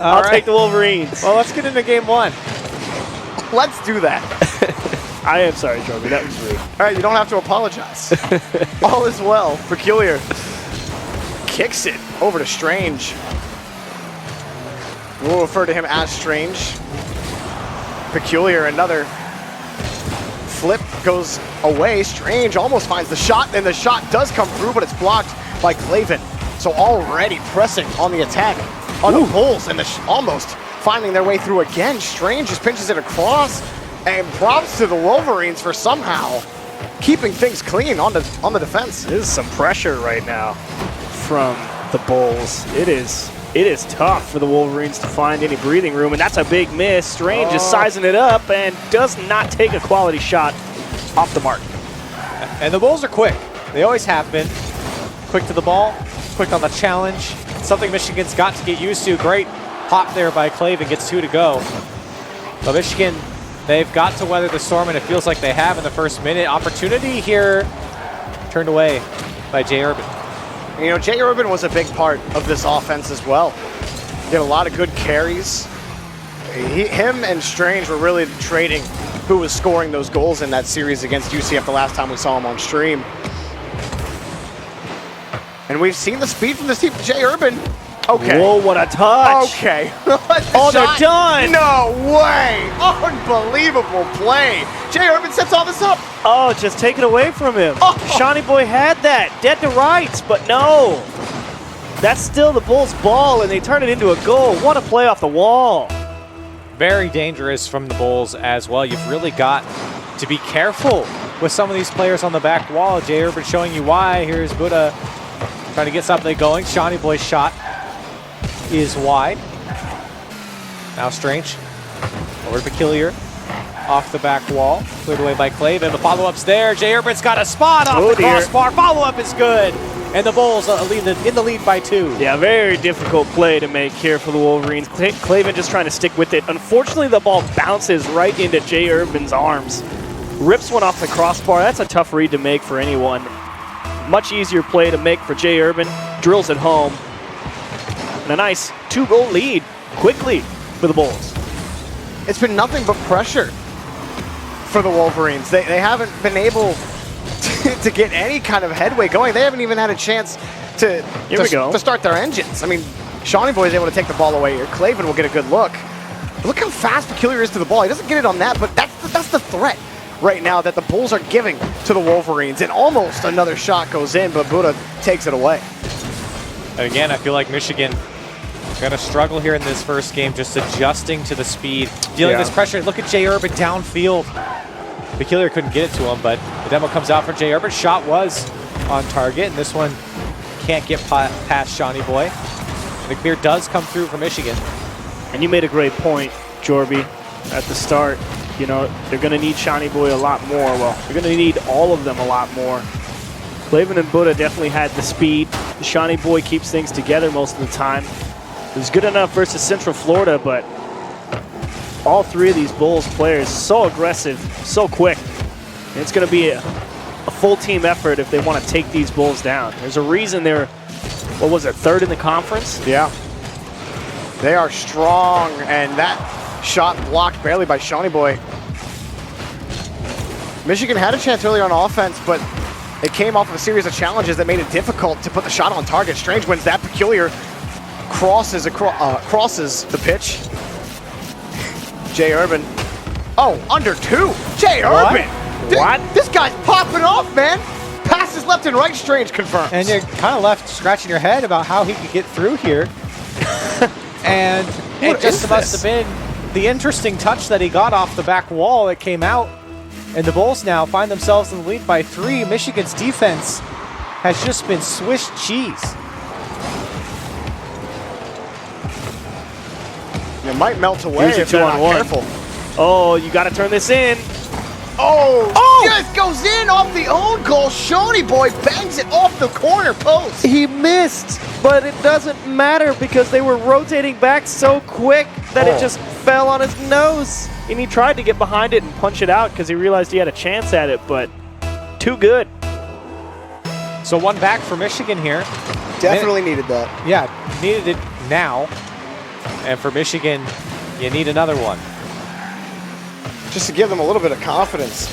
I'll take the Wolverines. Well, let's get into game one. Let's do that. I am sorry, Jorby. That was rude. All right, you don't have to apologize. All is well. Peculiar kicks it over to Strange. We'll refer to him as Strange. Peculiar, another flip goes away. Strange almost finds the shot, and the shot does come through, but it's blocked by Klaven. So already pressing on the attack on the Bulls, and almost finding their way through again. Strange just pinches it across, and props to the Wolverines for somehow keeping things clean on the defense. There's some pressure right now from the Bulls. It is tough for the Wolverines to find any breathing room, and that's a big miss. Strange is sizing it up and does not take a quality shot off the mark. And the Bulls are quick. They always have been. Quick to the ball, quick on the challenge. Something Michigan's got to get used to. Great hop there by Klaven, gets 2 to go. But Michigan, they've got to weather the storm, and it feels like they have in the first minute. Opportunity here turned away by Jay Urban. And, you know, Jay Urban was a big part of this offense as well. He had a lot of good carries. Him and Strange were really trading who was scoring those goals in that series against UCF the last time we saw him on stream. And we've seen the speed from this team. Jay Urban. Okay. Whoa, what a touch. Okay. Oh, they're done. No way. Unbelievable play. Jay Urban sets all this up. Oh, just take it away from him. Shawnee Boy had that. Dead to rights, but no. That's still the Bulls' ball, and they turn it into a goal. What a play off the wall. Very dangerous from the Bulls as well. You've really got to be careful with some of these players on the back wall. Jay Urban showing you why. Here's Buddha trying to get something going. Shawnee Boy's shot is wide. Now Strange over to Peculiar. Off the back wall. Cleared away by Klaven. The follow-up's there. Jay Urban's got a spot off the crossbar. Follow-up is good. And the Bulls in the lead by 2. Yeah, very difficult play to make here for the Wolverines. Klaven just trying to stick with it. Unfortunately, the ball bounces right into Jay Urban's arms. Rips one off the crossbar. That's a tough read to make for anyone. Much easier play to make for Jay Urban. Drills it home. And a nice 2-goal lead quickly for the Bulls. It's been nothing but pressure for the Wolverines. They haven't been able to get any kind of headway going. They haven't even had a chance to start their engines. I mean, Shawnee Boy is able to take the ball away here. Klaven will get a good look. Look how fast Peculiar is to the ball. He doesn't get it on that, but that's the threat right now that the Bulls are giving to the Wolverines. And almost another shot goes in, but Buddha takes it away. And again, I feel like Michigan is going to struggle here in this first game, just adjusting to the speed, dealing with this pressure. Look at Jay Urban downfield. Peculiar couldn't get it to him, but the demo comes out for Jay Urban. Shot was on target, and this one can't get past Shawnee Boy. The clear does come through for Michigan. And you made a great point, Jorby, at the start. You know, they're going to need Shawnee Boy a lot more. Well, they're going to need all of them a lot more. Klaven and Buddha definitely had the speed. The Shawnee Boy keeps things together most of the time. It was good enough versus Central Florida, but all 3 of these Bulls players so aggressive, so quick. And it's going to be a full team effort if they want to take these Bulls down. There's a reason they're, what was it, 3rd in the conference? Yeah. They are strong, and that shot blocked barely by Shawnee Boy. Michigan had a chance earlier on offense, but it came off of a series of challenges that made it difficult to put the shot on target. Strange wins that. Peculiar crosses the pitch. Jay Urban. Oh, under 2. Jay Urban. What? This guy's popping off, man. Passes left and right. Strange confirms. And you're kind of left scratching your head about how he could get through here. And it just must have been the interesting touch that he got off the back wall that came out. And the Bulls now find themselves in the lead by 3. Michigan's defense has just been Swiss cheese. It might melt away if they're not careful. Oh, you got to turn this in. Oh! Yes, goes in off the own goal. Shawnee Boy bangs it off the corner post. He missed, but it doesn't matter because they were rotating back so quick that it just fell on his nose. And he tried to get behind it and punch it out because he realized he had a chance at it, but too good. So 1 back for Michigan here. Definitely needed that. Yeah, needed it now. And for Michigan, you need another one. Just to give them a little bit of confidence.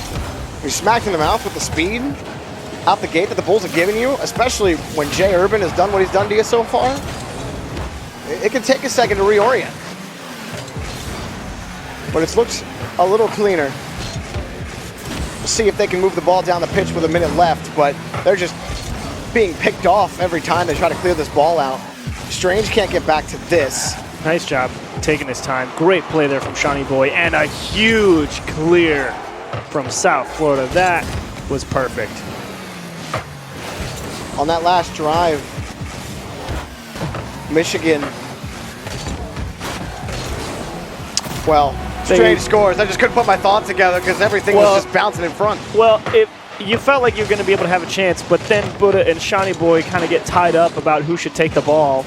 You're smacked in the mouth with the speed out the gate that the Bulls have given you, especially when Jay Urban has done what he's done to you so far. It can take a second to reorient. But it's looked a little cleaner. We'll see if they can move the ball down the pitch with a minute left, but they're just being picked off every time they try to clear this ball out. Strange can't get back to this. Nice job taking his time. Great play there from Shawnee Boy, and a huge clear from South Florida. That was perfect. On that last drive, Michigan, well, Strange scores. I just couldn't put my thoughts together because everything was just bouncing in front. Well, you felt like you were going to be able to have a chance, but then Buddha and Shawnee Boy kind of get tied up about who should take the ball,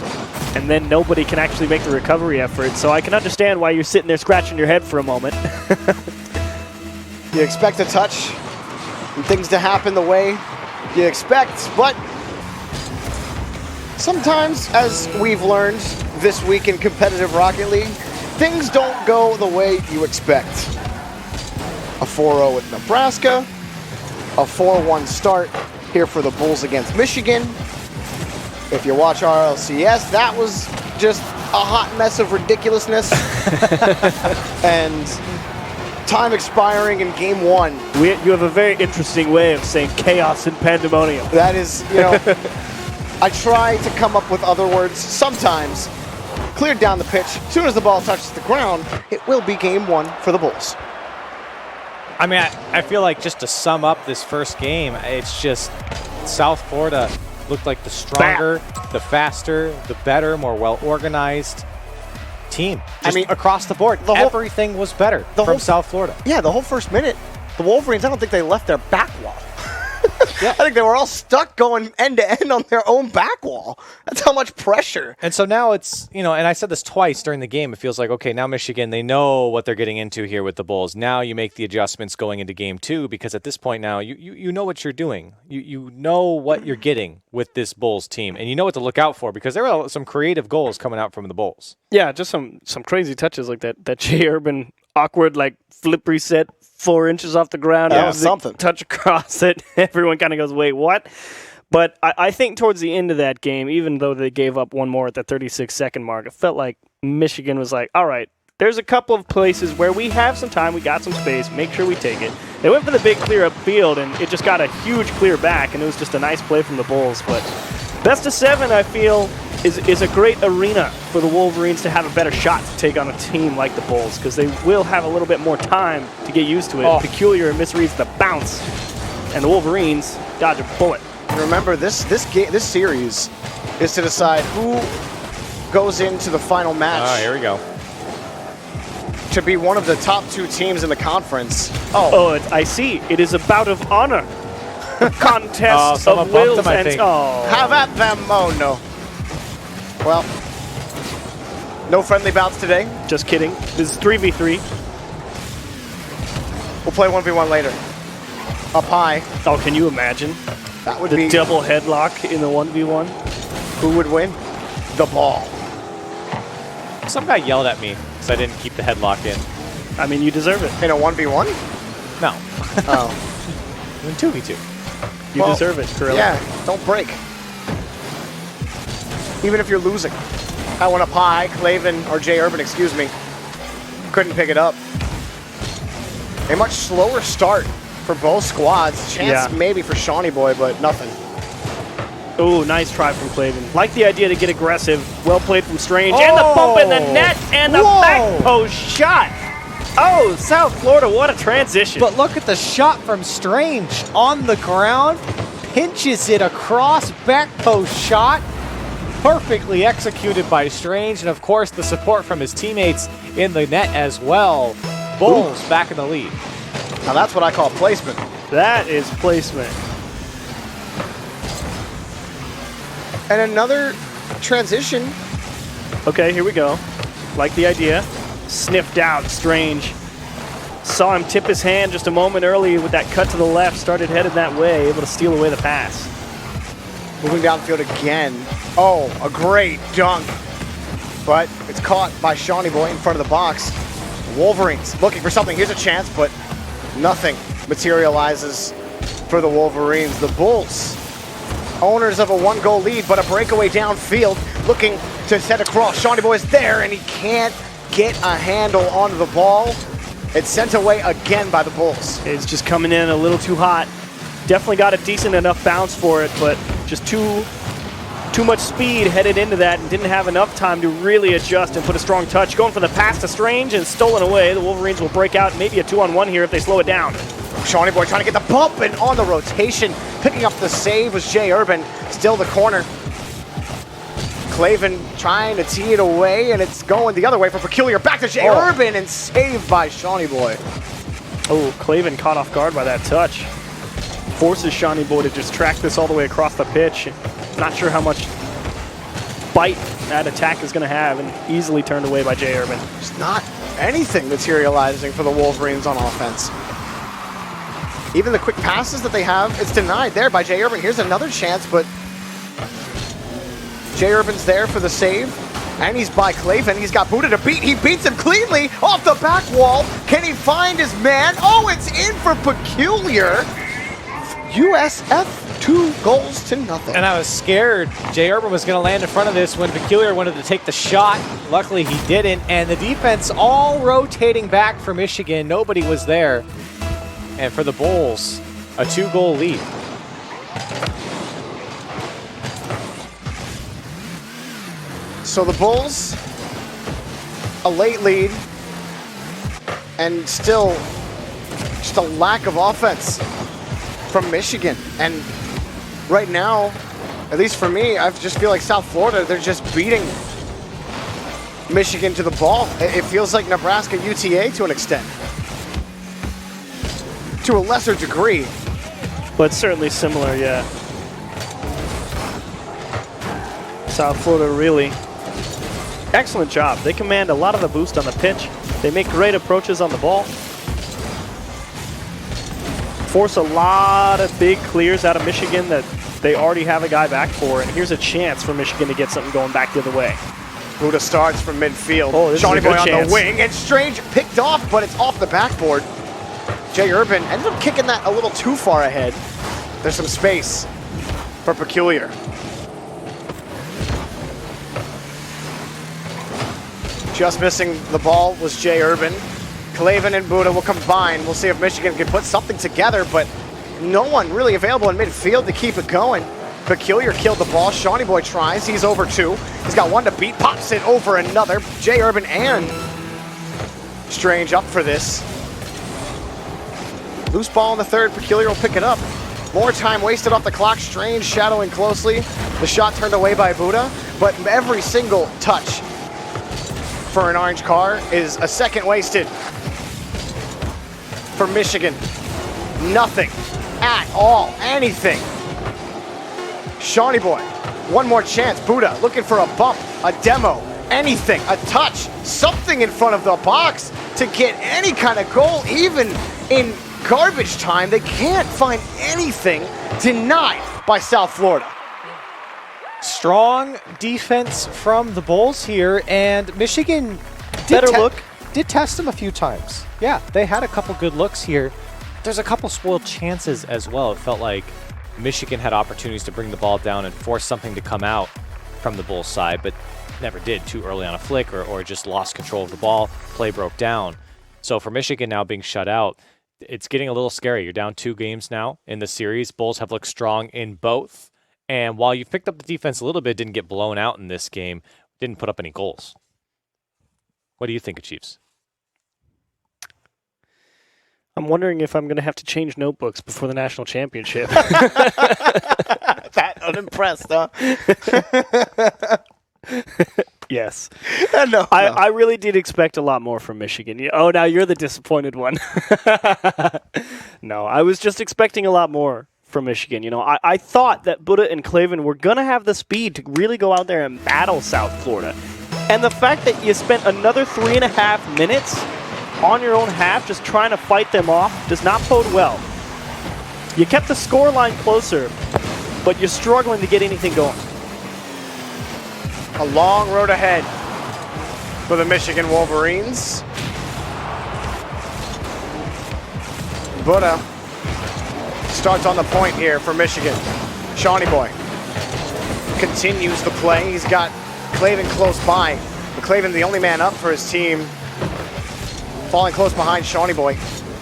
and then nobody can actually make the recovery effort. So I can understand why you're sitting there scratching your head for a moment. You expect a touch and things to happen the way you expect, but sometimes, as we've learned this week in competitive Rocket League, things don't go the way you expect. A 4-0 with Nebraska, a 4-1 start here for the Bulls against Michigan. If you watch RLCS, that was just a hot mess of ridiculousness. And time expiring in game one. You have a very interesting way of saying chaos and pandemonium. That is, I try to come up with other words sometimes. Cleared down the pitch. As soon as the ball touches the ground, it will be game one for the Bulls. I mean, I feel like just to sum up this first game, it's just South Florida looked like the stronger, the faster, the better, more well-organized team. Just across the board, everything was better from South Florida. Yeah, the whole first minute, the Wolverines, I don't think they left their back wall. Yeah. I think they were all stuck going end to end on their own back wall. That's how much pressure. And so now it's, and I said this twice during the game, it feels like, okay, now Michigan, they know what they're getting into here with the Bulls. Now you make the adjustments going into game two, because at this point now, you know what you're doing. You know what you're getting with this Bulls team, and you know what to look out for, because there are some creative goals coming out from the Bulls. Yeah, just some crazy touches like that Jay Urban awkward, flip reset, 4 inches off the ground. That was something. Touch across it. Everyone kind of goes, wait, what? But I think towards the end of that game, even though they gave up one more at the 36-second mark, it felt like Michigan was like, all right, there's a couple of places where we have some time, we got some space, make sure we take it. They went for the big clear up field, and it just got a huge clear back, and it was just a nice play from the Bulls. But best of 7, I feel, is a great arena for the Wolverines to have a better shot to take on a team like the Bulls, because they will have a little bit more time to get used to it. Peculiar misreads the bounce, and the Wolverines dodge a bullet. Remember, this series is to decide who goes into the final match. Here we go. To be one of the top 2 teams in the conference. I see. It is a bout of honor. A contest of wills and... Have at them. Oh, no. Well, no friendly bouts today. Just kidding. This is 3v3. We'll play 1v1 later. Up high. Oh, can you imagine? That would be be... double headlock in the 1v1. Who would win? The ball. Some guy yelled at me because I didn't keep the headlock in. I mean, you deserve it. In a 1v1? No. Oh. In 2v2. You deserve it, Curly. Yeah, don't break. Even if you're losing. I went up high. Clavin, or Jay Urban, excuse me, couldn't pick it up. A much slower start for both squads. Chance maybe for Shawnee Boy, but nothing. Oh, nice try from Clavin. Like the idea to get aggressive. Well played from Strange. And the bump in the net and the back post shot. Oh, South Florida, what a transition. But look at the shot from Strange on the ground. Pinches it across, back post shot. Perfectly executed by Strange, and of course the support from his teammates in the net as well. Bulls back in the lead. Now that's what I call placement. That is placement. And another transition. Okay, here we go. Like the idea. Sniffed out Strange. Saw him tip his hand just a moment earlier with that cut to the left. Started headed that way, able to steal away the pass. Moving downfield again. Oh, a great dunk but it's caught by Shawnee Boy in front of the box. Wolverines looking for something. Here's a chance, but nothing materializes for the Wolverines. The Bulls, owners of a 1-goal lead, but a breakaway downfield, looking to set across. Shawnee Boy is there, and he can't get a handle on the ball. It's sent away again by the Bulls. It's just coming in a little too hot. Definitely got a decent enough bounce for it, but just too much speed headed into that and didn't have enough time to really adjust and put a strong touch. Going for the pass to Strange and stolen away. The Wolverines will break out, maybe a 2-on-1 here if they slow it down. Shawnee Boy trying to get the bump, and on the rotation, picking up the save was Jay Urban. Still the corner. Clavin trying to tee it away, and it's going the other way for Peculiar. Back to Jay Urban, and saved by Shawnee Boy. Oh, Clavin caught off guard by that touch. Forces Shawnee Boy to just track this all the way across the pitch. Not sure how much bite that attack is going to have, and easily turned away by Jay Urban. There's not anything materializing for the Wolverines on offense. Even the quick passes that they have, it's denied there by Jay Urban. Here's another chance, but Jay Urban's there for the save, and he's by Clavin. He's got Buddha to beat. He beats him cleanly off the back wall. Can he find his man? Oh, it's in for Peculiar. USF 2-0. And I was scared Jay Urban was going to land in front of this when Peculiar wanted to take the shot. Luckily, he didn't. And the defense all rotating back for Michigan. Nobody was there. And for the Bulls, a 2-goal lead. So the Bulls, a late lead, and still just a lack of offense from Michigan. And right now, at least for me, I just feel like South Florida, they're just beating Michigan to the ball. It feels like Nebraska UTA to an extent. To a lesser degree. But certainly similar, yeah. South Florida really excellent job. They command a lot of the boost on the pitch. They make great approaches on the ball. Force a lot of big clears out of Michigan that they already have a guy back for, and here's a chance for Michigan to get something going back the other way. Buddha starts from midfield. Oh, Shawnee Boy on chance. the wing, and Strange picked off, but it's off the backboard. Jay Urban ended up kicking that a little too far ahead. There's some space for Peculiar. Just missing the ball was Jay Urban. Clavin and Buddha will combine. We'll see if Michigan can put something together, but no one really available in midfield to keep it going. Peculiar killed the ball. Shawnee Boy tries. He's over two. He's got one to beat. Pops it over another. Jay Urban and Strange up for this. Loose ball in the third. Peculiar will pick it up. More time wasted off the clock. Strange shadowing closely. The shot turned away by Buddha, but every single touch for an orange car is a second wasted for Michigan. Nothing at all, anything. Shawnee Boy, one more chance. Buddha looking for a bump, a demo, anything, a touch, something in front of the box to get any kind of goal, even in garbage time. They can't find anything. Denied by South Florida. Strong defense from the Bulls here, and Michigan did test them a few times. Yeah, they had a couple good looks here. There's a couple spoiled chances as well. It felt like Michigan had opportunities to bring the ball down and force something to come out from the Bulls side, but never did. Too early on a flick or just lost control of the ball. Play broke down. So for Michigan now being shut out, it's getting a little scary. You're down 2 games now in the series. Bulls have looked strong in both. And while you've picked up the defense a little bit, didn't get blown out in this game, didn't put up any goals. What do you think of Chiefs? I'm wondering if I'm going to have to change notebooks before the national championship. That unimpressed, huh? Yes. No. I really did expect a lot more from Michigan. Oh, now you're the disappointed one. No, I was just expecting a lot more from Michigan. You know, I thought that Buddha and Clavin were going to have the speed to really go out there and battle South Florida. And the fact that you spent another 3.5 minutes on your own half just trying to fight them off does not bode well. You kept the scoreline closer, but you're struggling to get anything going. A long road ahead for the Michigan Wolverines. Buddha starts on the point here for Michigan. Shawnee Boy continues the play. He's got Clavin close by. But Clavin, the only man up for his team, falling close behind Shawnee Boy.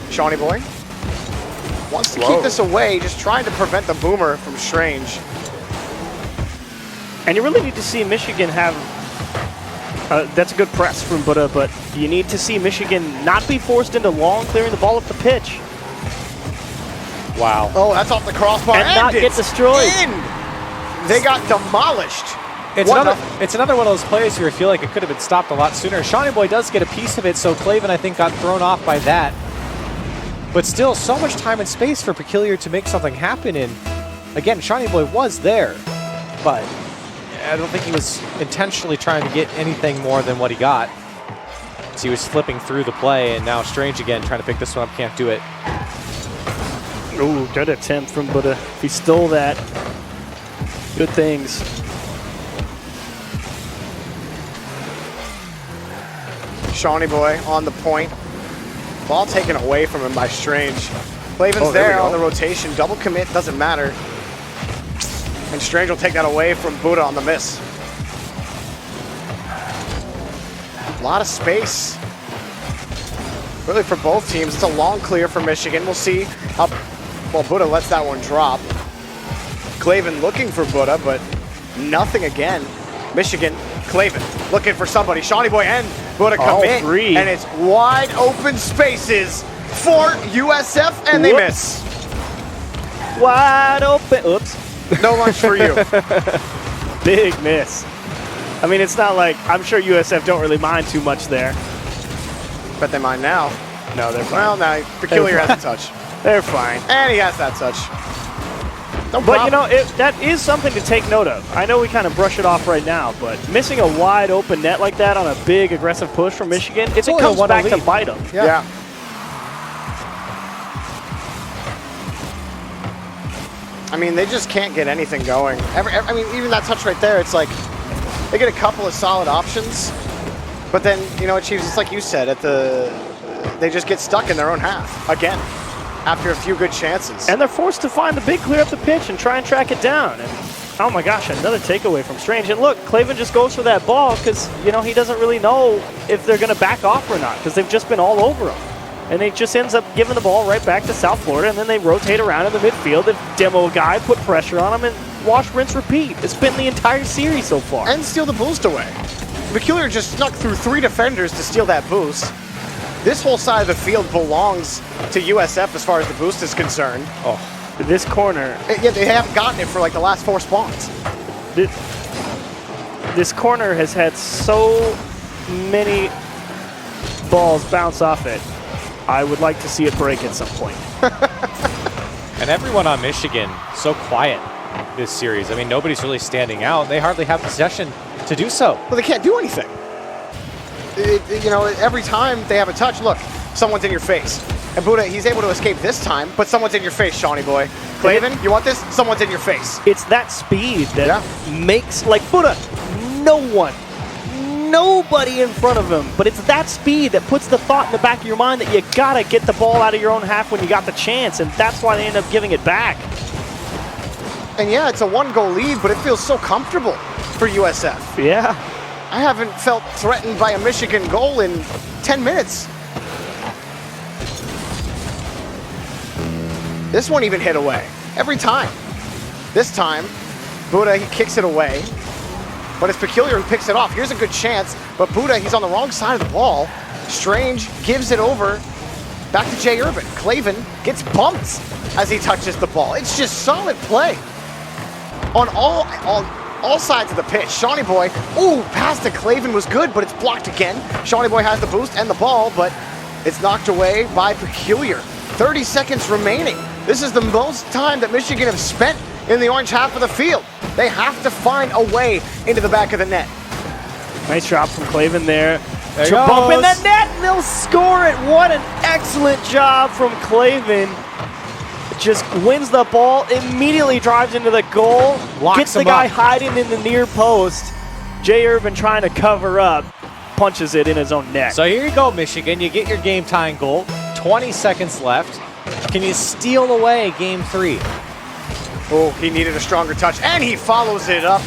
Shawnee Boy wants to keep this away, just trying to prevent the boomer from Strange. And you really need to see Michigan have, that's a good press from Buddha, but you need to see Michigan not be forced into long clearing the ball up the pitch. Wow. Oh, that's off the crossbar. And not get destroyed. They got demolished. It's another one of those plays where you feel like it could have been stopped a lot sooner. Shawnee Boy does get a piece of it, so Clavin, I think, got thrown off by that. But still, so much time and space for Peculiar to make something happen. And again, Shawnee Boy was there, but I don't think he was intentionally trying to get anything more than what he got. So he was flipping through the play, and now Strange again trying to pick this one up, can't do it. Ooh, good attempt from Buddha. If he stole that, good things. Shawnee Boy on the point. Ball taken away from him by Strange. Clavin's there on the rotation. Double commit, doesn't matter. And Strange will take that away from Buddha on the miss. A lot of space. Really for both teams. It's a long clear for Michigan. We'll see how well Buddha lets that one drop. Clavin looking for Buddha, but nothing again. Michigan, Clavin looking for somebody. Shawnee Boy and Buddha come in. And it's wide open spaces for USF, and they miss. Wide open. Oops. No lunch for you. Big miss. I mean, it's not like, I'm sure USF don't really mind too much there. But they mind now. No, they're fine. Well, no, Peculiar has a touch. They're fine. And he has that touch. No but, you know, that is something to take note of. I know we kind of brush it off right now, but missing a wide open net like that on a big aggressive push from Michigan, it comes back to bite them. Yeah. I mean, they just can't get anything going. I mean, even that touch right there, it's like they get a couple of solid options, but then, you know, Chiefs, it's like you said, they just get stuck in their own half again after a few good chances. And they're forced to find the big clear up the pitch and try and track it down. And oh my gosh, another takeaway from Strange. And look, Clavin just goes for that ball because, you know, he doesn't really know if they're going to back off or not because they've just been all over him. And he just ends up giving the ball right back to South Florida, and then they rotate around in the midfield. They demo a guy, put pressure on him, and wash, rinse, repeat. It's been the entire series so far. And steal the boost away. Peculiar just snuck through 3 defenders to steal that boost. This whole side of the field belongs to USF as far as the boost is concerned. Oh, this corner. Yeah, they haven't gotten it for like the last 4 spawns. This corner has had so many balls bounce off it. I would like to see it break at some point. And everyone on Michigan, so quiet this series. I mean, nobody's really standing out. They hardly have possession to do so. Well, they can't do anything. You know, every time they have a touch, look, someone's in your face. And Buddha, he's able to escape this time, but someone's in your face, Shawnee Boy. Clavin, you want this? Someone's in your face. It's that speed that makes, like Buddha, nobody in front of him, but it's that speed that puts the thought in the back of your mind that you gotta get the ball out of your own half when you got the chance, and that's why they end up giving it back. And yeah, it's a 1-goal lead, but it feels so comfortable for USF. Yeah. I haven't felt threatened by a Michigan goal in 10 minutes. This one even hit away, every time. This time, Buddha, he kicks it away. But it's Peculiar who picks it off. Here's a good chance, but Buddha, he's on the wrong side of the ball. Strange gives it over back to Jay Urban. Clavin gets bumped as he touches the ball. It's just solid play on all sides of the pitch. Shawnee Boy, ooh, pass to Clavin was good, but it's blocked again. Shawnee Boy has the boost and the ball, but it's knocked away by Peculiar. 30 seconds remaining. This is the most time that Michigan have spent in the orange half of the field. They have to find a way into the back of the net. Nice drop from Clavin there. There Bump in the net, and they'll score it. What an excellent job from Clavin. Just wins the ball, immediately drives into the goal, gets the guy hiding in the near post. Jay Urban trying to cover up. punches it in his own net. So here you go, Michigan. You get your game-tying goal. 20 seconds left. Can you steal away Game 3? Oh, he needed a stronger touch, and he follows it up.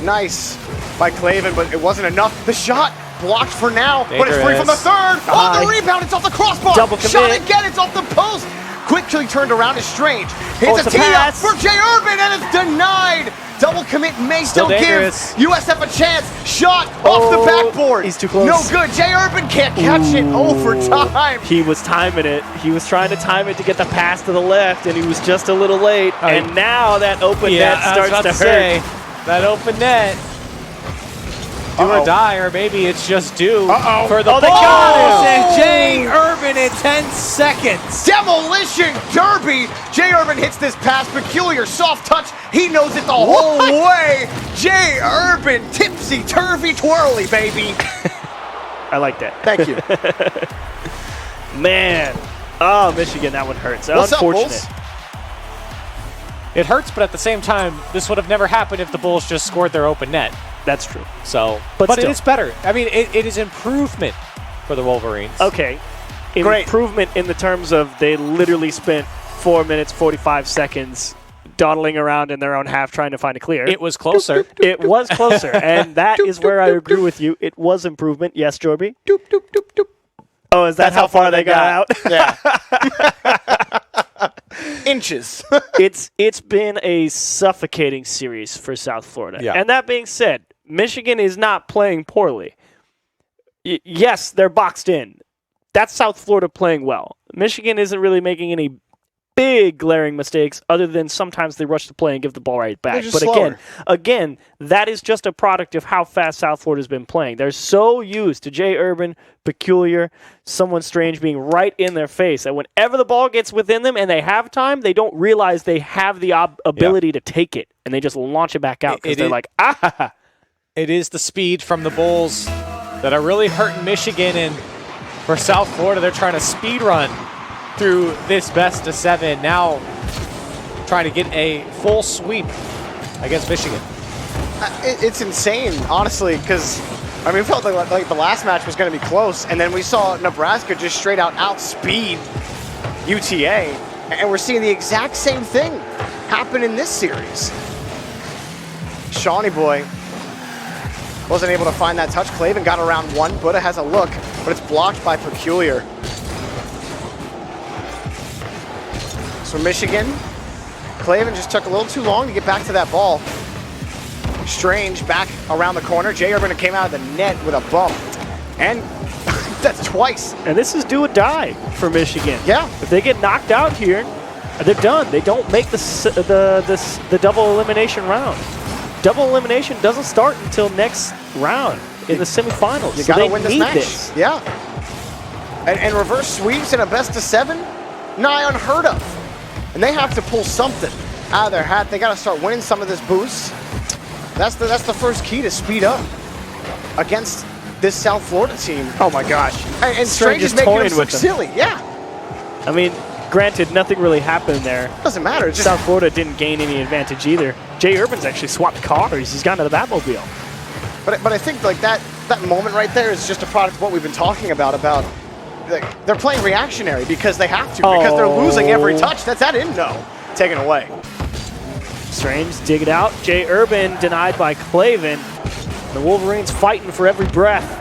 Nice by Clavin, but it wasn't enough. The shot blocked for now, but it's free from the third. Oh, the rebound, it's off the crossbar. Double commit. Shot again, it's off the post. Quickly turned around is Strange. Hits a tee up for Jay Urban, and it's denied. Double commit may still give USF a chance. Shot off the backboard. He's too close. No good. Jay Urban can't catch it. Overtime. He was timing it. He was trying to time it to get the pass to the left, and he was just a little late. And now that open net starts to hurt. That open net. Do or die, or maybe it's just due for the ball. They got it. And Jay Urban in 10 seconds. Demolition derby. Jay Urban hits this pass. Peculiar soft touch. He knows it the whole way. Jay Urban, tipsy, turvy, twirly, baby. I like that. Thank you. Man. Oh, Michigan, that one hurts. What's unfortunate. Up, it hurts, but at the same time, this would have never happened if the Bulls just scored their open net. That's true. So, but it is better. I mean, it is improvement for the Wolverines. Okay. Great. Improvement in the terms of they literally spent 4 minutes, 45 seconds dawdling around in their own half trying to find a clear. It was closer. It was closer, and that is where I agree with you. It was improvement. Yes, Jorby? Doop, doop, doop, doop. Oh, is that how far they got out? Yeah. Inches. It's been a suffocating series for South Florida. Yeah. And that being said, Michigan is not playing poorly. Yes, they're boxed in. That's South Florida playing well. Michigan isn't really making any big glaring mistakes other than sometimes they rush the play and give the ball right back. But again, that is just a product of how fast South Florida's been playing. They're so used to Jay Urban, Peculiar, someone strange being right in their face that whenever the ball gets within them and they have time, they don't realize they have the ability to take it, and they just launch it back out because they're like, ah. It is the speed from the Bulls that are really hurting Michigan, and for South Florida, they're trying to speed run through this best of 7. Now trying to get a full sweep against Michigan. It's insane, honestly, because I mean, it felt like the last match was going to be close, and then we saw Nebraska just straight out outspeed UTA, and we're seeing the exact same thing happen in this series. Shawnee Boy wasn't able to find that touch. Clavin got around one. Buddha has a look, but it's blocked by Peculiar. So Michigan, Clavin just took a little too long to get back to that ball. Strange back around the corner. Jay Urban came out of the net with a bump. And that's twice. And this is do or die for Michigan. Yeah. If they get knocked out here, they're done. They don't make the double elimination round. Double elimination doesn't start until next round in the semifinals. You gotta win this match. Yeah. And reverse sweeps in a best of 7, nigh unheard of. And they have to pull something out of their hat. They gotta start winning some of this boost. That's the first key to speed up against this South Florida team. Oh my gosh. And Strange is making them look silly. Yeah. I mean, granted, nothing really happened there. Doesn't matter. It's just South Florida didn't gain any advantage either. Jay Urban's actually swapped cars. He's gone to the Batmobile. But I think like that moment right there is just a product of what we've been talking about they're playing reactionary because they have to, because they're losing every touch. That's that in no. Taken away. Strange, dig it out. Jay Urban denied by Clavin. The Wolverines fighting for every breath.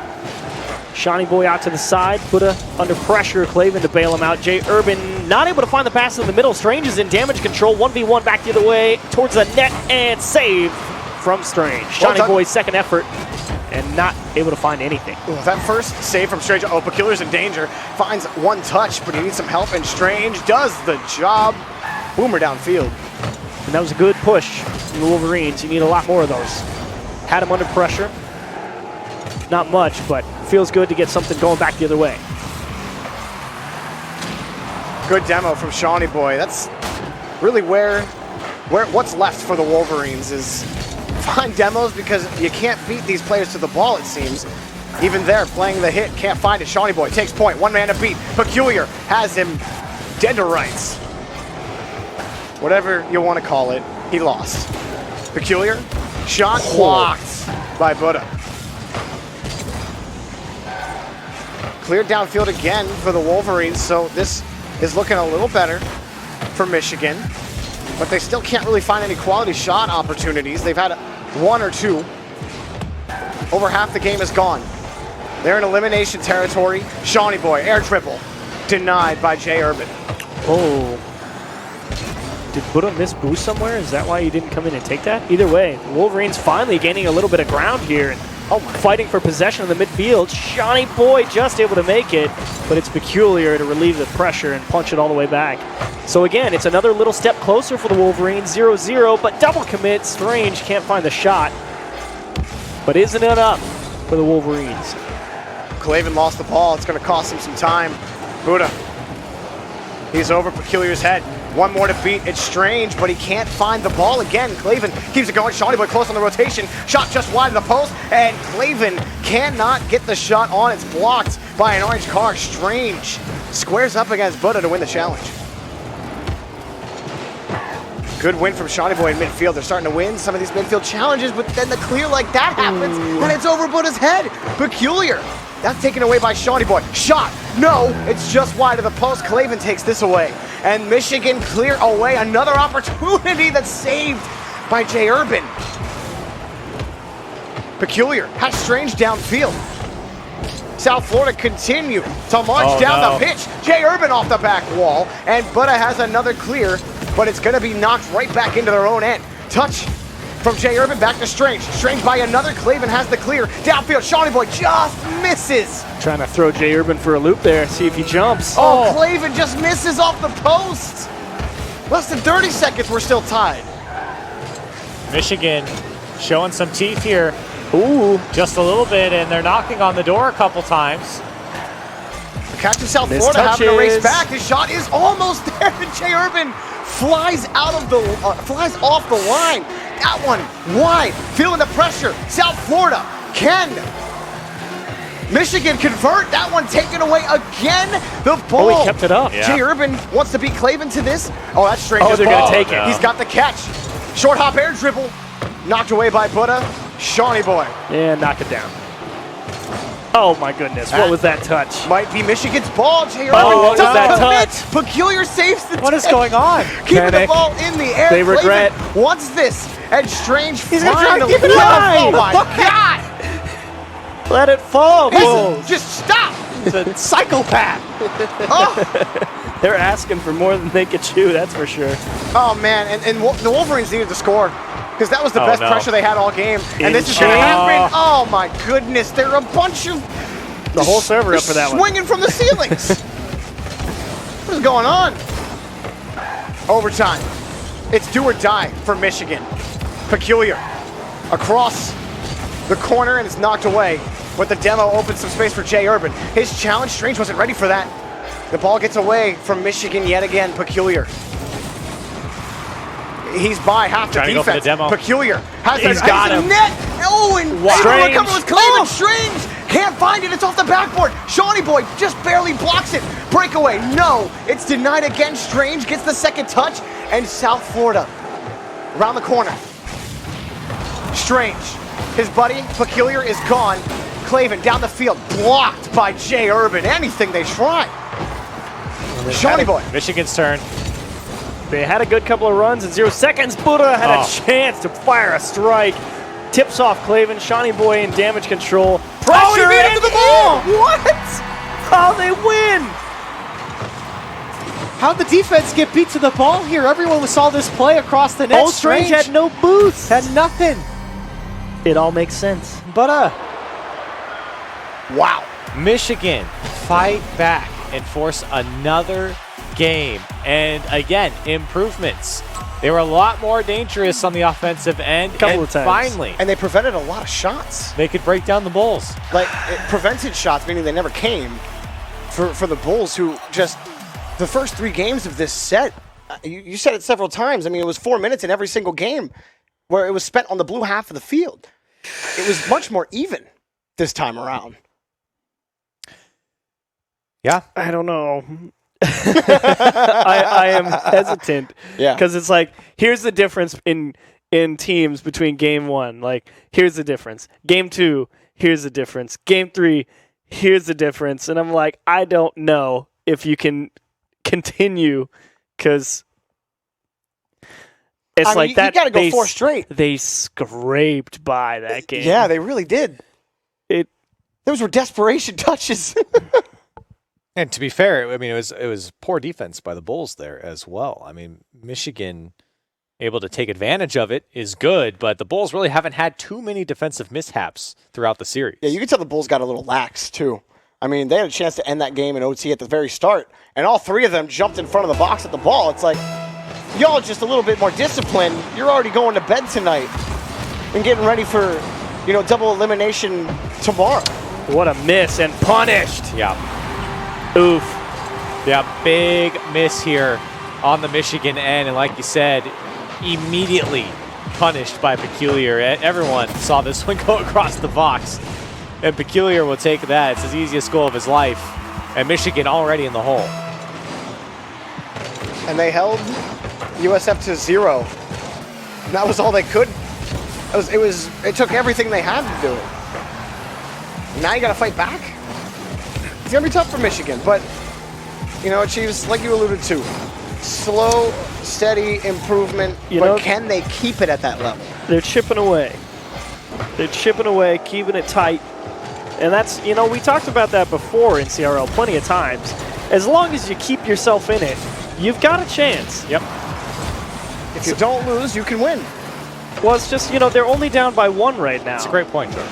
Shawnee Boy out to the side, Buddha under pressure, Clavin to bail him out. Jay Urban not able to find the pass in the middle. Strange is in damage control, 1v1 back the other way, towards the net, and save from Strange. Shawnee Boy's second effort, and not able to find anything. Ooh, that first save from Strange, Peculiar's in danger, finds one touch, but he needs some help, and Strange does the job. Boomer downfield. And that was a good push from the Wolverines. You need a lot more of those. Had him under pressure. Not much, but feels good to get something going back the other way. Good demo from Shawnee Boy. That's really where what's left for the Wolverines is find demos, because you can't beat these players to the ball, it seems. Even there, playing the hit, can't find it. Shawnee Boy takes point, one man to beat. Peculiar has him dead to rights. Whatever you want to call it, he lost. Peculiar, shot blocked by Buddha. Cleared downfield again for the Wolverines, so this is looking a little better for Michigan. But they still can't really find any quality shot opportunities. They've had one or two. Over half the game is gone. They're in elimination territory. Shawnee Boy, air dribble. Denied by Jay Urban. Oh. Did Buddha miss boost somewhere? Is that why he didn't come in and take that? Either way, the Wolverines finally gaining a little bit of ground here and fighting for possession in the midfield. Shawnee Boy just able to make it, but it's Peculiar to relieve the pressure and punch it all the way back. So again, it's another little step closer for the Wolverines, 0-0, but double commit. Strange can't find the shot, but isn't enough for the Wolverines. Clavin lost the ball. It's going to cost him some time. Buddha. He's over Peculiar's head. One more to beat. It's Strange, but he can't find the ball again. Clavin keeps it going. Shawnee Boy close on the rotation. Shot just wide of the post, and Clavin cannot get the shot on. It's blocked by an orange car. Strange squares up against Buddha to win the challenge. Good win from Shawnee Boy in midfield. They're starting to win some of these midfield challenges, but then the clear like that happens, and it's over Buddha's head. Peculiar. That's taken away by Shawnee Boy. Shot. No, it's just wide of the post. Clavin takes this away. And Michigan clear away another opportunity that's saved by Jay Urban. Peculiar has Strange downfield. South Florida continue to march down the pitch. Jay Urban off the back wall. And Buddha has another clear, but it's going to be knocked right back into their own end. Touch from Jay Urban back to Strange. Strange by another. Clavin has the clear. Downfield, Shawnee Boy just misses. Trying to throw Jay Urban for a loop there, see if he jumps. Oh, Clavin just misses off the post. Less than 30 seconds, we're still tied. Michigan showing some teeth here. Ooh. Just a little bit, and they're knocking on the door a couple times. Catching South Florida having to race back. His shot is almost there, and Jay Urban flies off the line. That one wide, feeling the pressure. South Florida can Michigan convert. That one taken away again. The ball. Oh, he kept it up. Yeah. Jay Urban wants to beat Clavin to this. Oh, that's Strange. Oh, they're going to take it. He's got the catch. Short hop air dribble. Knocked away by Buddha. Shawnee Boy. Yeah, knock it down. Oh my goodness, what was that touch? Might be Michigan's ball. Jay Urban. Oh, what was that touch? Peculiar saves the What is going on? Keeping the ball in the air. They regret. Clavin wants this. And Strange He's going to try to finally. keep it high. Oh my God. Let it fall, Listen, just stop. He's a psychopath. Oh. They're asking for more than they could chew, that's for sure. Oh man, and the Wolverines needed to score. Because that was the best pressure they had all game. And this is going to happen. Oh my goodness, they're a bunch of... The whole server up for that one. Swinging from the ceilings. What is going on? Overtime. It's do or die for Michigan. Peculiar. Across the corner, and it's knocked away. But the demo opens some space for Jay Urban. His challenge, Strange wasn't ready for that. The ball gets away from Michigan yet again. Peculiar. He's by half the defense. Go for the demo. Peculiar has He's got him. Net. Oh, and Strange. recover with Clavin. Strange can't find it. It's off the backboard. Shawnee Boy just barely blocks it. Breakaway. No, it's denied again. Strange gets the second touch, and South Florida around the corner. Strange. His buddy Peculiar is gone. Clavin down the field, blocked by Jay Urban. Anything they try. Shawnee Boy. Michigan's turn. They had a good couple of runs in 0 seconds. Buddha had a chance to fire a strike. Tips off Clavin. Shawnee Boy in damage control. Pressure he made it to the ball. What? How they win? How'd the defense get beat to the ball here? Everyone saw this play across the net. Oh, Strange had no boost. Had nothing. It all makes sense. But Wow. Michigan fight back and force another game. And again, improvements. They were a lot more dangerous on the offensive end. Couple of times. Finally, And they prevented a lot of shots. they could break down the Bulls. Like, it prevented shots, meaning they never came for the Bulls, who just, the first 3 games of this set, you said it several times. I mean, it was 4 minutes in every single game where it was spent on the blue half of the field. It was much more even this time around. Yeah. I don't know. I am hesitant. Yeah. Because it's like, here's the difference in teams between game 1. Like, here's the difference. Game 2, here's the difference. Game 3, here's the difference. And I'm like, I don't know if you can continue because it's like that. You got to go 4 straight. They scraped by that game. Yeah, they really did. Those were desperation touches. And to be fair, I mean, it was poor defense by the Bulls there as well. I mean, Michigan able to take advantage of it is good, but the Bulls really haven't had too many defensive mishaps throughout the series. Yeah, you can tell the Bulls got a little lax, too. I mean, they had a chance to end that game in OT at the very start, and all 3 of them jumped in front of the box at the ball. It's like, y'all just a little bit more disciplined. You're already going to bed tonight and getting ready for, double elimination tomorrow. What a miss and punished. Yeah. Oof. Yeah, big miss here on the Michigan end. And like you said, immediately punished by Peculiar. Everyone saw this one go across the box. And Peculiar will take that. It's his easiest goal of his life. And Michigan already in the hole. And they held USF to 0. And that was all they could. It took everything they had to do it. Now you got to fight back. It's going to be tough for Michigan, but, Chiefs, like you alluded to, slow, steady improvement, but can they keep it at that level? They're chipping away. Keeping it tight. And that's, we talked about that before in CRL plenty of times. As long as you keep yourself in it, you've got a chance. Yep. If you don't lose, you can win. Well, it's just, they're only down by 1 right now. It's a great point, Jordan.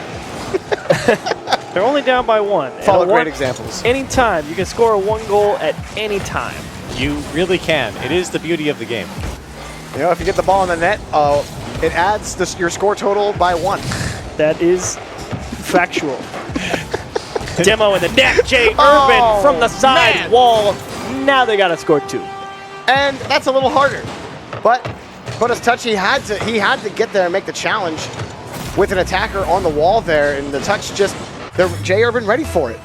They're only down by 1. Follow great examples. Anytime. You can score a 1 goal at any time. You really can. It is the beauty of the game. If you get the ball in the net, it adds your score total by 1. That is factual. Demo in the net. Jay Urban from the side wall. Now they got to score 2. And that's a little harder. But his touch, he had to get there and make the challenge with an attacker on the wall there, and the touch Jay Urban ready for it.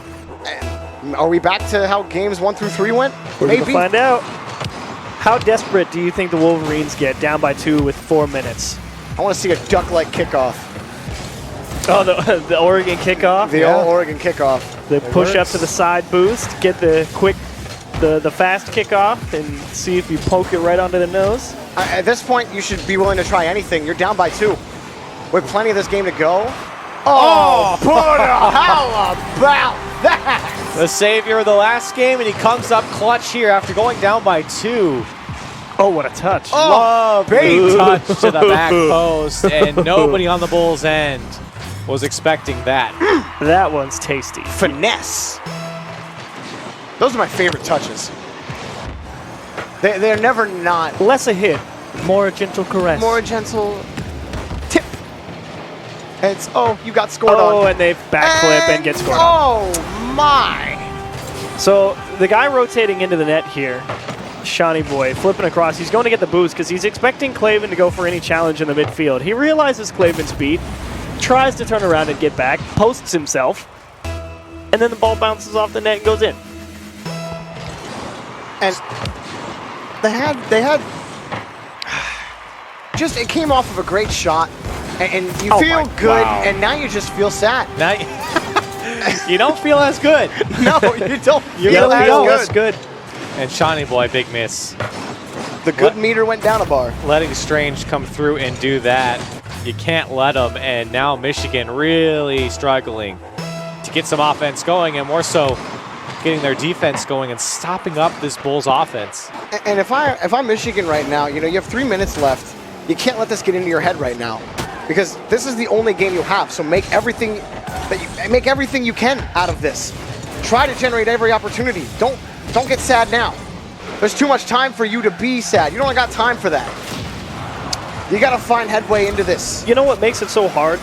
And are we back to how games 1 through 3 went? We're going to find out. How desperate do you think the Wolverines get down by 2 with 4 minutes? I want to see a duck-like kickoff. Oh, the Oregon kickoff? The old Oregon kickoff. The push up to the side boost, get the fast kickoff, and see if you poke it right onto the nose. At this point, you should be willing to try anything. You're down by 2. With plenty of this game to go. Oh, Buddha, how about that? The savior of the last game, and he comes up clutch here after going down by 2. Oh, what a touch. Oh, big touch to the back post, and nobody on the Bulls' end was expecting that. That one's tasty. Finesse. Those are my favorite touches. They're never not. Less a hit, more a gentle caress. More a gentle tip. And it's, you got scored on. Oh, and they backflip and get scored on. Oh, my. So the guy rotating into the net here, Shawnee Boy, flipping across. He's going to get the boost because he's expecting Clavin to go for any challenge in the midfield. He realizes Clavin's speed, tries to turn around and get back, posts himself, and then the ball bounces off the net and goes in. And they had just, it came off of a great shot, and you feel good, and now you just feel sad. Now you don't feel as good. No, you don't feel as good. And Shawnee Boy, big miss. The good meter went down a bar. Letting Strange come through and do that. You can't let him, and now Michigan really struggling to get some offense going, and more so getting their defense going and stopping up this Bulls offense. And if I'm Michigan right now, you have 3 minutes left. You can't let this get into your head right now, because this is the only game you have. So make everything you can out of this. Try to generate every opportunity. Don't get sad now. There's too much time for you to be sad. You don't got time for that. You got to find headway into this. You know what makes it so hard?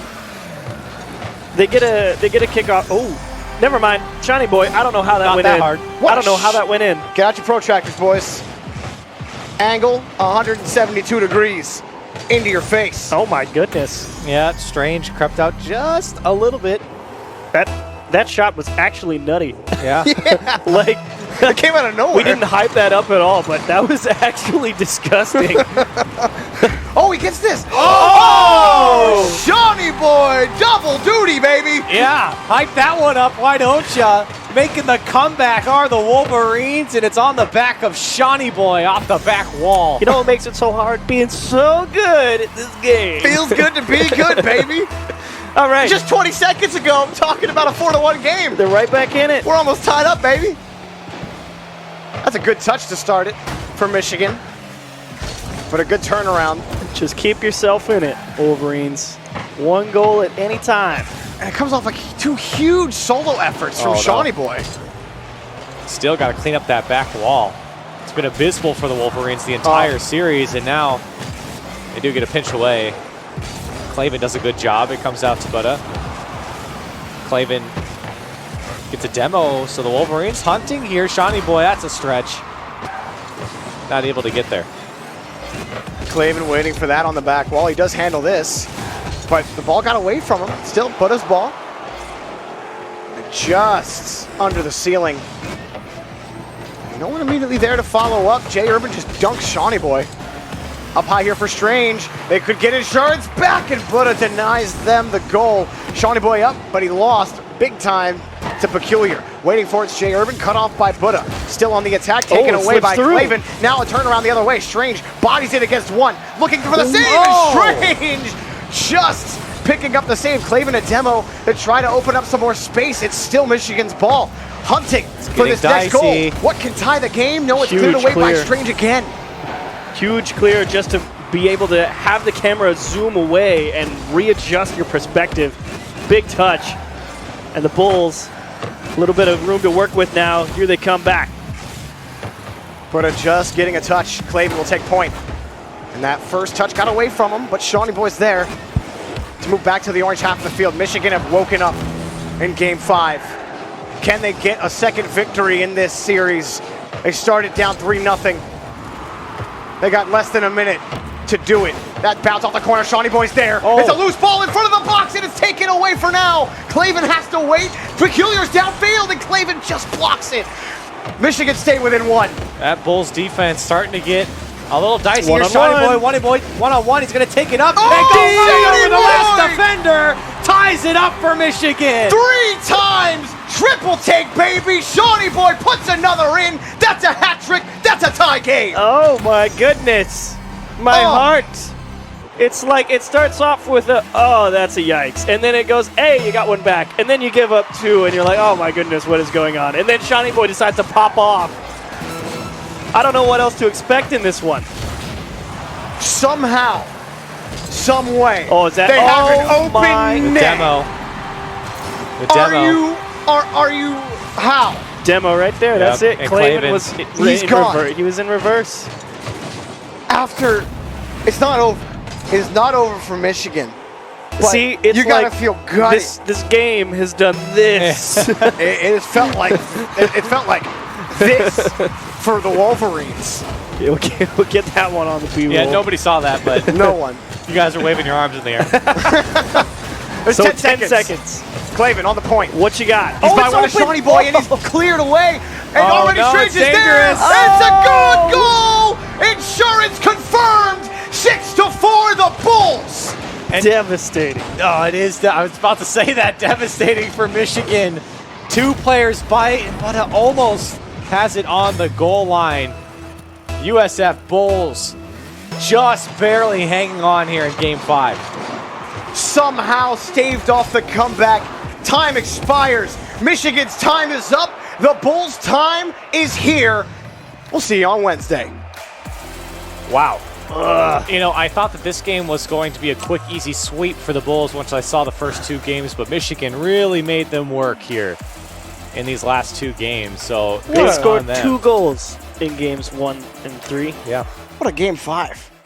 They get a kickoff. Oh. Never mind. Shawnee Boy, I don't know how that went in. Hard. I don't know how that went in. Get out your protractors, boys. Angle 172 degrees into your face. Oh, my goodness. Yeah, Strange crept out just a little bit. That shot was actually nutty. Yeah. Like, it came out of nowhere. We didn't hype that up at all, but that was actually disgusting. Oh, Oh, he gets this. Oh! Shawnee boy, double duty, baby. Yeah, hype that one up, why don't ya? Making the comeback are the Wolverines, and it's on the back of Shawnee Boy off the back wall. You know what makes it so hard? Being so good at this game. Feels good to be good, baby. All right. Just 20 seconds ago, I'm talking about a 4-1 game. They're right back in it. We're almost tied up, baby. That's a good touch to start it for Michigan. But a good turnaround. Just keep yourself in it, Wolverines. One goal at any time. And it comes off like 2 huge solo efforts from Shawnee Boy. Still got to clean up that back wall. It's been abysmal for the Wolverines the entire series, and now they do get a pinch away. Clavin does a good job. It comes out to Buddha. Clavin gets a demo, so the Wolverines hunting here. Shawnee Boy, that's a stretch. Not able to get there. Clavin waiting for that on the back wall. He does handle this, but the ball got away from him. Still Buddha's ball. Just under the ceiling. No one immediately there to follow up. Jay Urban just dunks Shawnee Boy. Up high here for Strange. They could get insurance back, and Buddha denies them the goal. Shawnee Boy up, but he lost big time to Peculiar. Waiting for it's Jay Urban, cut off by Buddha. Still on the attack, taken away by Clavin. Now a turnaround the other way. Strange bodies it against one. Looking for the save, and Strange just picking up the save. Clavin a demo to try to open up some more space. It's still Michigan's ball. Hunting for this next goal. What can tie the game? No, it's cleared away by Strange again. Huge clear just to be able to have the camera zoom away and readjust your perspective. Big touch. And the Bulls, a little bit of room to work with now. Here they come back. Buddha just getting a touch. Clavin will take point. And that first touch got away from him, but Shawnee Boy's there to move back to the orange half of the field. Michigan have woken up in Game 5. Can they get a second victory in this series? They started down 3-0. They got less than a minute to do it. That bounce off the corner, Shawnee Boy's there. It's a loose ball in front of the box, and it's taken away for now. Clavin has to wait. Peculiar's downfield, and Clavin just blocks it. Michigan stay within 1. That Bulls defense starting to get a little dicey here. Shawnee Boy, one-on-one. He's going to take it up. And goes right over the last defender. Ties it up for Michigan. 3 times. Triple take, baby. Shawnee Boy puts another in. That's a hat trick. That's a tie game. Oh, my goodness. My heart. It's like it starts off with a, oh, that's a yikes. And then it goes, hey, you got one back. And then you give up 2, and you're like, oh, my goodness, what is going on? And then Shawnee Boy decides to pop off. I don't know what else to expect in this one. Somehow, some way. Oh, is that? They have an open net. The demo. Are you how? Demo right there. Yep. That's it. And Clavin was he's gone. He was in reverse. After, it's not over. It's not over for Michigan. But see, it's you gotta feel gutted. This game has done this. it felt like this for the Wolverines. We'll get that one on the B-roll. Yeah, nobody saw that, but no one. You guys are waving your arms in the air. There's so 10 seconds. Clavin on the point. What you got? He's by one of Shawnee Boy, and he's cleared away. And already Strange is there. It's a good goal. Insurance confirmed. 6-4 the Bulls. And devastating. Oh, it is. I was about to say that. Devastating for Michigan. 2 players bite, but it almost has it on the goal line. USF Bulls just barely hanging on here in Game 5. Somehow staved off the comeback. Time expires. Michigan's time is up. The Bulls' time is here. We'll see you on Wednesday. Wow. You know, I thought that this game was going to be a quick, easy sweep for the Bulls once I saw the first 2 games, but Michigan really made them work here in these last 2 games. So they scored 2 goals in games 1 and 3. Yeah. What a Game 5.